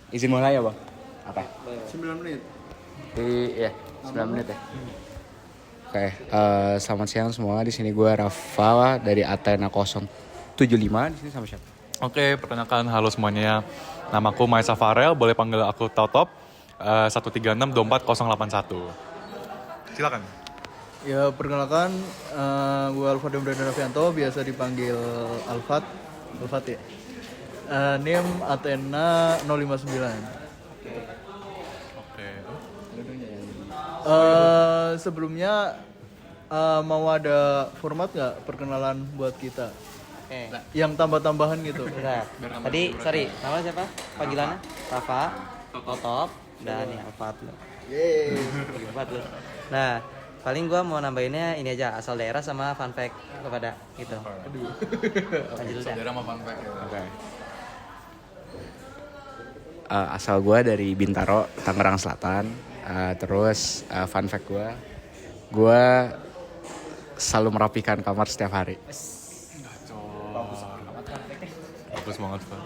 Izin mulai ya bang? Apa? 9 menit. Iya, 9 menit ya. Oke, selamat siang semua. Di sini gue Rafa dari Athena 075. Di sini sama siapa? Oke, perkenalkan halo semuanya. Namaku Maisa Farel, boleh panggil aku Totop. 1362401. Silakan. Ya perkenalkan, gue Alfat Demdan Rafianto, biasa dipanggil Alfat ya. Name Athena 059. Oke. Sebelumnya mau ada format nggak perkenalan buat kita? Oke. Yang tambah-tambahan gitu. Bentar. Tadi nama siapa? Panggilannya? Rafa, Totop, dan ya Alfat lo. Yeay. Alfat lo. Nah, paling gua mau nambahinnya ini aja, asal daerah sama fun fact kepada gitu. Lanjut dah. Saudara mau fun fact ya. Oke. Asal gue dari Bintaro, Tangerang Selatan. Terus fun fact gue selalu merapikan kamar setiap hari. Bagus banget, Pak.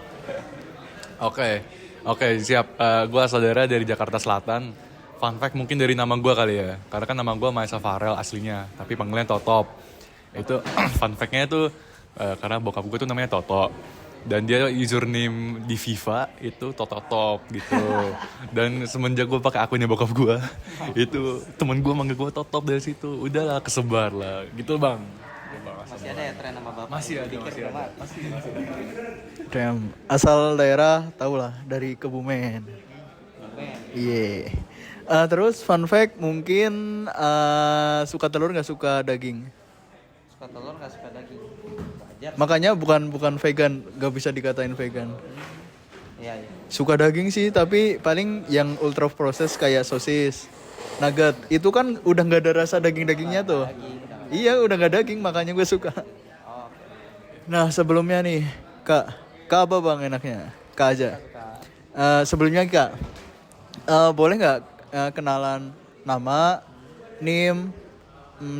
Oke, siap. Gue saudara dari Jakarta Selatan. Fun fact mungkin dari nama gue kali ya. Karena kan nama gue Maisa Farel aslinya, tapi panggilan Totop. Itu fun fact-nya tuh karena bokap gue tuh namanya Toto. Dan dia username di FIFA itu Tototop gitu. Dan semenjak gue pakai akunnya bokap gue, itu temen gue manggil gue Totop dari situ. Udahlah kesebar lah, gitu bang. Masih ada ya tren nama bapak? Masih ada. Damn. Asal daerah tau lah, dari Kebumen. Iya. Terus fun fact mungkin suka telur nggak suka daging. Suka telur nggak suka daging? Wajar. Makanya bukan vegan, nggak bisa dikatain vegan. Iya. Suka daging sih, tapi paling yang ultra proses kayak sosis, nugget. Itu kan udah nggak ada rasa daging-dagingnya tuh. Iya, udah nggak daging, makanya gue suka. Oh, Nah, sebelumnya nih, Kak apa bang enaknya? Kak aja. Sebelumnya Kak, boleh nggak kenalan nama, NIM,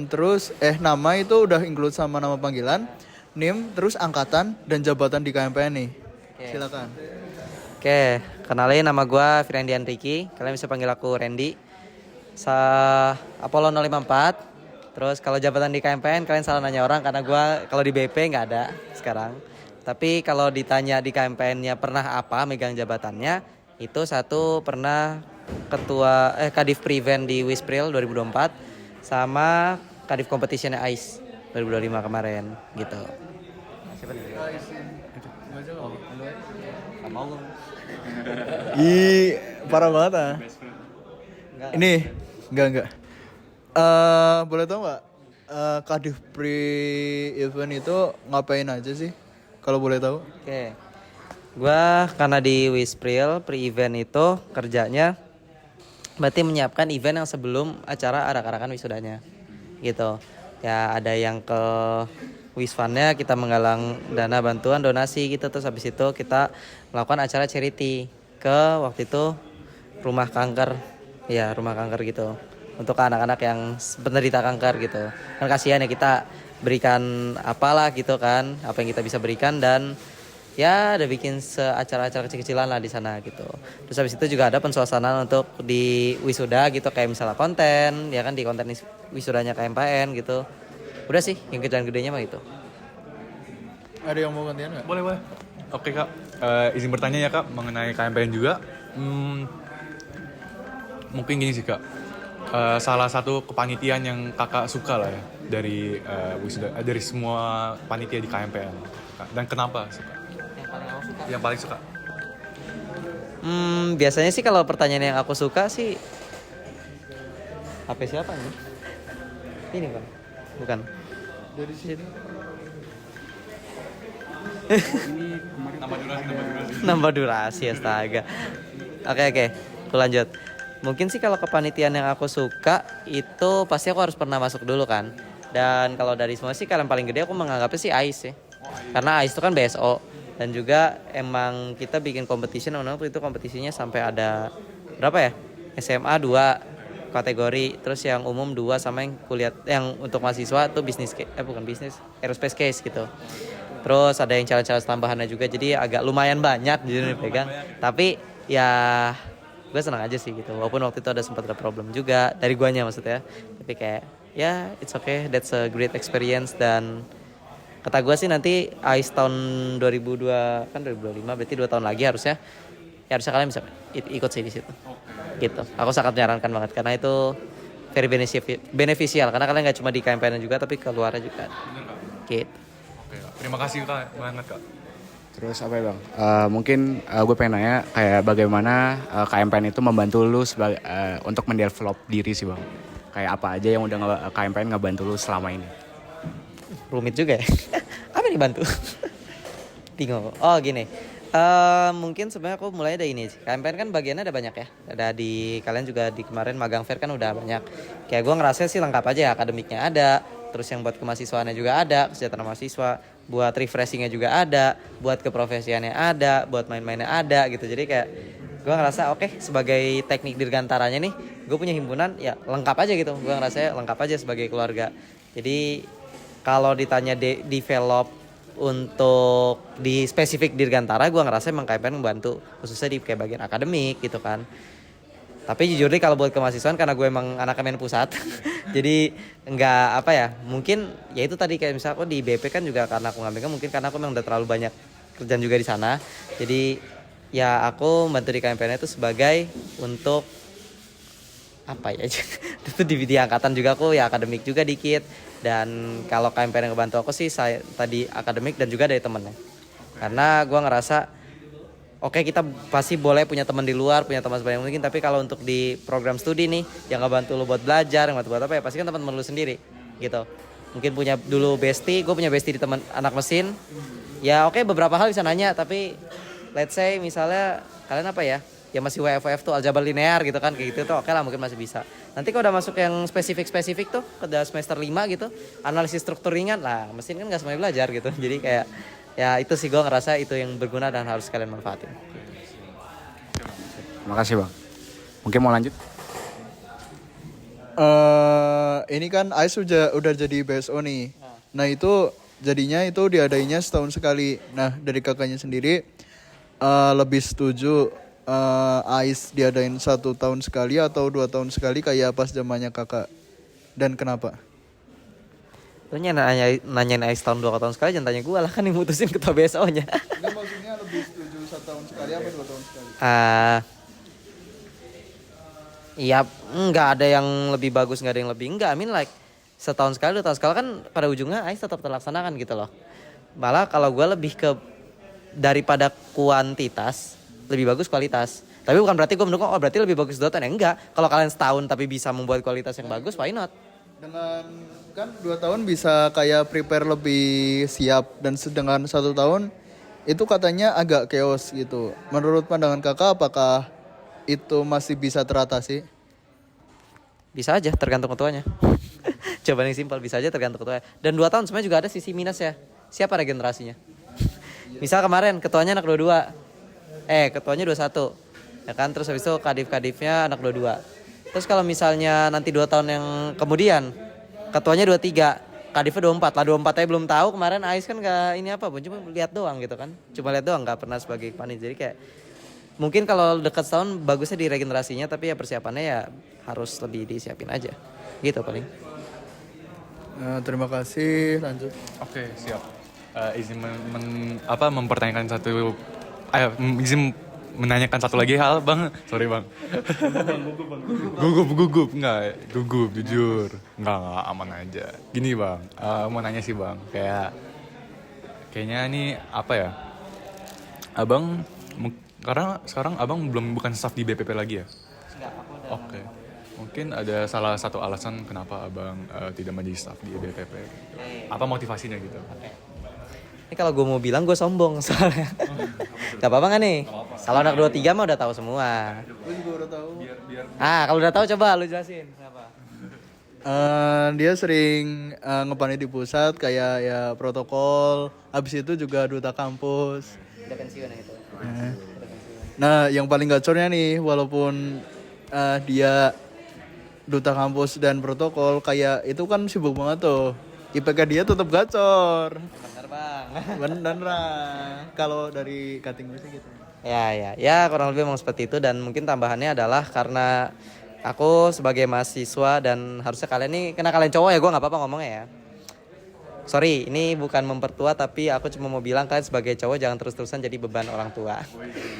terus nama itu udah include sama nama panggilan, NIM, terus angkatan dan jabatan di KMPN nih. Oke. Silakan. Oke, kenalin nama gue Firandian Riki. Kalian bisa panggil aku Randy. Apollo 054. Terus kalau jabatan di KMPN kalian salah nanya orang karena gue kalau di BP nggak ada sekarang. Tapi kalau ditanya di KMPN-nya pernah apa megang jabatannya, itu satu pernah ketua Kadif Prevent di Wispril 2024 sama Kadif Competition ICE 2025 kemarin gitu. Siapa nih? Gak mau gue. Ih, parah banget ah. Enggak. Ini enggak. Boleh tau nggak Kadif Pre-Event itu ngapain aja sih? Kalau boleh tahu? Oke. Gua karena di Wispril pre-event itu kerjanya berarti menyiapkan event yang sebelum acara arak-arakan wisudanya. Gitu. Ya ada yang ke Wisfund-nya kita menggalang dana bantuan donasi gitu, terus habis itu kita melakukan acara charity ke waktu itu rumah kanker. Ya, rumah kanker gitu. Untuk anak-anak yang penderita kanker gitu. Kan kasihan ya, kita berikan apalah gitu kan, apa yang kita bisa berikan, dan ya ada bikin acara-acara kecil-kecilan lah di sana gitu. Terus habis itu juga ada pensuasanaan untuk di wisuda gitu, kayak misalnya konten, ya kan di konten wisudanya KMPN gitu. Udah sih, yang gede-gedenya mah itu. Ada yang mau gantian nggak? Boleh. Oke kak, izin bertanya ya kak mengenai KMPN juga. Mungkin gini sih kak, salah satu kepanitiaan yang kakak suka lah ya dari wisuda, dari semua panitia di KMPN. Dan kenapa suka? Yang paling suka? Biasanya sih kalau pertanyaan yang aku suka sih HP siapa nih? Ini kan? Bukan. Dari sini. Nambah durasi astaga. Oke, aku lanjut. Mungkin sih kalau kepanitiaan yang aku suka itu pasti aku harus pernah masuk dulu kan. Dan kalau dari semua sih kalian paling gede aku menganggapnya sih AIS sih. Karena AIS itu kan BSO. Dan juga emang kita bikin competition, waktu itu kompetisinya sampai ada berapa ya? SMA 2 kategori, terus yang umum 2, sama yang kuliah yang untuk mahasiswa tuh aerospace case gitu. Terus ada yang challenge tambahannya juga, jadi agak lumayan banyak jadi dipegang. Tapi ya gue senang aja sih gitu. Walaupun waktu itu ada sempat ada problem juga dari guanya maksudnya. Tapi kayak ya it's okay, that's a great experience. Dan kata gue sih nanti ICE tahun 2002 kan 2025 berarti 2 tahun lagi harusnya. Ya harusnya kalian bisa ikut sih di situ. Gitu. Aku sangat menyarankan banget karena itu very beneficial karena kalian nggak cuma di KMPN juga tapi keluarnya juga. Gitu. Oke, terima kasih Kak banget Kak. Terus apa ya Bang? Mungkin gue pengen nanya kayak bagaimana KMPN itu membantu lu untuk mendevelop diri sih Bang. Kayak apa aja yang udah KMPN ngebantu lu selama ini? Rumit juga ya. Apa nih bantu? Bingung. Oh gini. Mungkin sebenarnya aku mulai dari ini. KMPN kan bagiannya ada banyak ya. Ada di kalian juga di kemarin magang fair kan udah banyak. Kayak gue ngerasa sih lengkap aja. Akademiknya ada. Terus yang buat kemahasiswaannya juga ada. Kesejahteraan mahasiswa. Buat refreshingnya juga ada. Buat keprofesiannya ada. Buat main-mainnya ada gitu. Jadi kayak gue ngerasa oke, sebagai teknik dirgantaranya nih. Gue punya himpunan ya lengkap aja gitu. Gue ngerasa lengkap aja sebagai keluarga. Jadi kalau ditanya develop untuk di spesifik dirgantara, gue ngerasa emang KMPN membantu khususnya di kayak bagian akademik gitu kan. Tapi jujur deh kalau buat kemahasiswaan karena gue emang anak kemen pusat jadi nggak apa ya, mungkin ya itu tadi kayak misalnya aku di BP kan juga karena aku ngambilnya mungkin karena aku memang udah terlalu banyak kerjaan juga di sana. Jadi ya aku bantu di KMPN itu sebagai untuk apa ya itu di angkatan juga aku ya akademik juga dikit. Dan kalau KMPN yang ngebantu aku sih saya tadi akademik dan juga dari temennya. Karena gue ngerasa oke, kita pasti boleh punya teman di luar, punya teman sebanyak mungkin. Tapi kalau untuk di program studi nih yang ngebantu lu buat belajar, yang buat apa ya, pasti kan teman-teman lu sendiri gitu. Mungkin punya dulu bestie, gue punya bestie di teman anak mesin. Ya oke, beberapa hal bisa nanya, tapi let's say misalnya kalian apa ya, ya masih WFF tuh aljabar linear gitu kan, kayak gitu tuh oke lah mungkin masih bisa. Nanti kalau udah masuk yang spesifik tuh ke semester 5 gitu, analisis struktur ringan lah, mesin kan gak semuanya belajar gitu. Jadi kayak ya itu sih gue ngerasa itu yang berguna dan harus kalian manfaatin. Terima kasih Bang. Mungkin mau lanjut? Ini kan Ais udah jadi BSO nih. Nah itu jadinya itu diadainya setahun sekali. Nah dari kakaknya sendiri lebih setuju Ais diadain 1 tahun sekali atau 2 tahun sekali kayak pas zamannya kakak, dan kenapa? Lu nanyain Ais tahun 2 tahun sekali, jangan tanya gue lah, kan yang mutusin ketua BSO-nya. Enggak, maksudnya lebih setuju 1 tahun sekali apa 2 tahun sekali? Iya, nggak ada yang lebih bagus, nggak ada yang lebih enggak. I mean like setahun sekali, 2 tahun sekali kan pada ujungnya Ais tetap terlaksanakan gitu loh. Malah kalau gue lebih ke daripada kuantitas, lebih bagus kualitas. Tapi bukan berarti gue mendukung, oh berarti lebih bagus 2 tahun. Ya enggak, kalau kalian setahun tapi bisa membuat kualitas yang bagus, why not? Dengan kan 2 tahun bisa kayak prepare lebih siap, dan sedangkan 1 tahun itu katanya agak chaos gitu. Menurut pandangan kakak apakah itu masih bisa teratasi? Bisa aja tergantung ketuanya. Coba yang simpel, bisa aja tergantung ketuanya. Dan 2 tahun sebenarnya juga ada sisi minus ya. Siapa regenerasinya? Misal kemarin ketuanya anak 22. Ketuanya 21. Ya kan, terus habis itu kadif-kadifnya anak 22. Terus kalau misalnya nanti 2 tahun yang kemudian ketuanya 23, kadifnya 24. Lah 24 aja belum tahu, kemarin Ais kan enggak ini apa, cuma lihat doang gitu kan. Cuma lihat doang, enggak pernah sebagai panitia. Jadi kayak mungkin kalau dekat setahun bagusnya di regenerasinya, tapi ya persiapannya ya harus lebih disiapin aja. Gitu paling. Terima kasih, lanjut. Oke, siap. Izin mempertanyakan izin menanyakan satu lagi hal, Bang. Sorry, Bang. Gugup. Enggak, gugup, jujur. Enggak, aman aja. Gini, Bang. Mau nanya sih, Bang. Kayaknya ini apa ya? Abang, karena sekarang Abang bukan staff di BPP lagi ya? Enggak, aku udah. Oke. Mungkin ada salah satu alasan kenapa Abang tidak menjadi staff di BPP. Apa motivasinya gitu? Ini kalau gue mau bilang gue sombong soalnya. Gak apa-apa gak nih? Kalau anak 23 mah udah tahu semua. Gue juga udah tahu. Kalau udah tahu coba lu jelasin kenapa. Dia sering ngepanit di pusat kayak ya protokol. Habis itu juga duta kampus. Udah pensiun yang itu. Nah yang paling gacornya nih, walaupun dia duta kampus dan protokol, kayak itu kan sibuk banget tuh. IPK dia tetap gacor. Bener bang. Bener lah. Kalau dari cutting gue sih gitu. Ya kurang lebih memang seperti itu. Dan mungkin tambahannya adalah karena aku sebagai mahasiswa dan harusnya kalian nih, karena kalian cowok ya gue nggak apa-apa ngomongnya ya. Sorry, ini bukan mempertua tapi aku cuma mau bilang kalian sebagai cowok jangan terus-terusan jadi beban orang tua.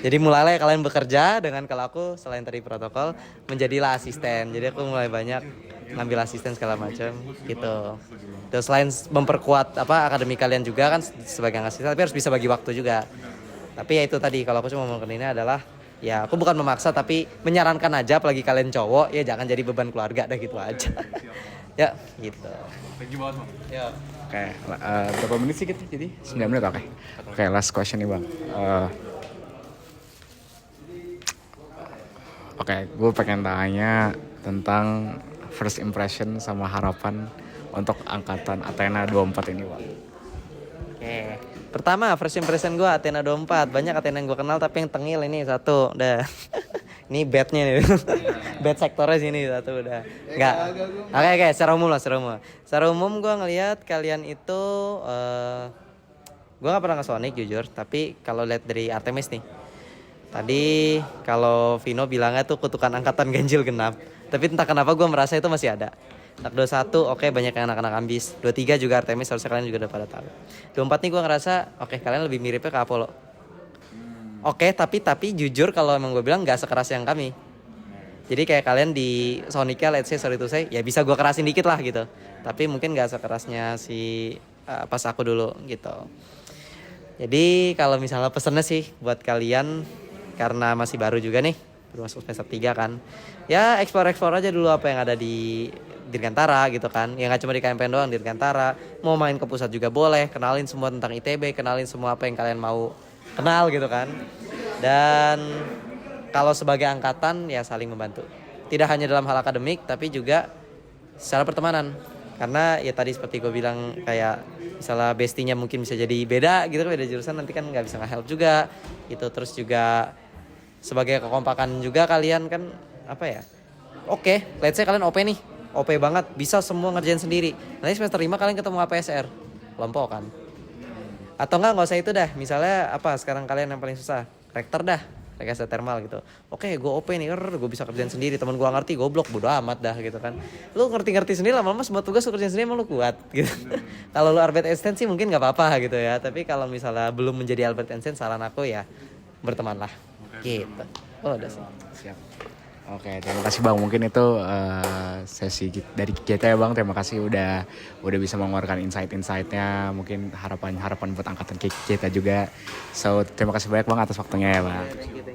Jadi mulailah kalian bekerja dengan, kalau aku selain tadi protokol menjadilah asisten. Jadi aku mulai banyak ngambil asisten segala macam gitu. Terus selain memperkuat akademi kalian juga kan sebagai asisten, tapi harus bisa bagi waktu juga. Tapi ya itu tadi, kalau aku cuma ngomongin ini adalah ya aku bukan memaksa tapi menyarankan aja, apalagi kalian cowok ya jangan jadi beban keluarga dah gitu aja. Ya gitu. Thank you banget bang. Ya. Oke, berapa menit sih kita? Jadi 9 menit, oke. Oke, last question nih bang. Oke, gue pengen tanya tentang first impression sama harapan untuk angkatan Athena 24 ini bang. Oke. Pertama, first impression gue Athena 24. Banyak Athena yang gue kenal tapi yang tengil ini satu. Udah. Ini bednya nih. Bed sektornya sini satu udah. Enggak. Oke, secara umum lah, secara umum gue ngelihat kalian itu gue gak pernah ke Sonic jujur, tapi kalau lihat dari Artemis nih. Tadi kalau Vino bilangnya tuh kutukan angkatan ganjil genap. Tapi entah kenapa gue merasa itu masih ada. Tak 21 oke, banyak yang anak-anak ambis. 23 juga Artemis, harusnya kalian juga udah pada tahu. 24 nih gue ngerasa oke, kalian lebih miripnya ke Apollo. Oke, tapi jujur kalau emang gue bilang gak sekeras yang kami. Jadi kayak kalian di Sonica, let's say, sorry to say, ya bisa gue kerasin dikit lah gitu. Tapi mungkin gak sekerasnya si pas aku dulu gitu. Jadi kalau misalnya pesennya sih buat kalian, karena masih baru juga nih, baru masuk semester 3 kan. Ya explore aja dulu apa yang ada di Dirgantara gitu kan. Ya gak cuma di KMPN doang, Dirgantara. Mau main ke pusat juga boleh, kenalin semua tentang ITB, kenalin semua apa yang kalian mau kenal gitu kan. Dan kalau sebagai angkatan ya saling membantu. Tidak hanya dalam hal akademik tapi juga secara pertemanan. Karena ya tadi seperti gue bilang, kayak misalnya bestinya mungkin bisa jadi beda gitu kan, beda jurusan nanti kan nggak bisa nge-help juga gitu. Terus juga sebagai kekompakan juga kalian kan Oke, let's say kalian OP nih. OP banget, bisa semua ngerjain sendiri. Nanti semester 5 kalian ketemu APSR, kelompok kan. Atau nggak usah itu dah. Misalnya sekarang kalian yang paling susah, rektor dah, rekayasa thermal gitu. Oke, gue OP nih, gue bisa kerjain sendiri. Temen gue ngerti, goblok, bodo amat dah gitu kan. Lu ngerti sendiri, lama-lama semua tugas lu kerjain sendiri emang lu kuat gitu. Kalau lu Albert Einstein sih mungkin nggak apa-apa gitu ya. Tapi kalau misalnya belum menjadi Albert Einstein, saran aku ya bertemanlah. Gitu. Oh udah sih. Siap. Oke, terima kasih bang. Mungkin itu sesi dari kita ya bang. Terima kasih udah bisa mengeluarkan insight-insightnya. Mungkin harapan buat angkatan kita juga. So terima kasih banyak bang atas waktunya ya bang. Thank you.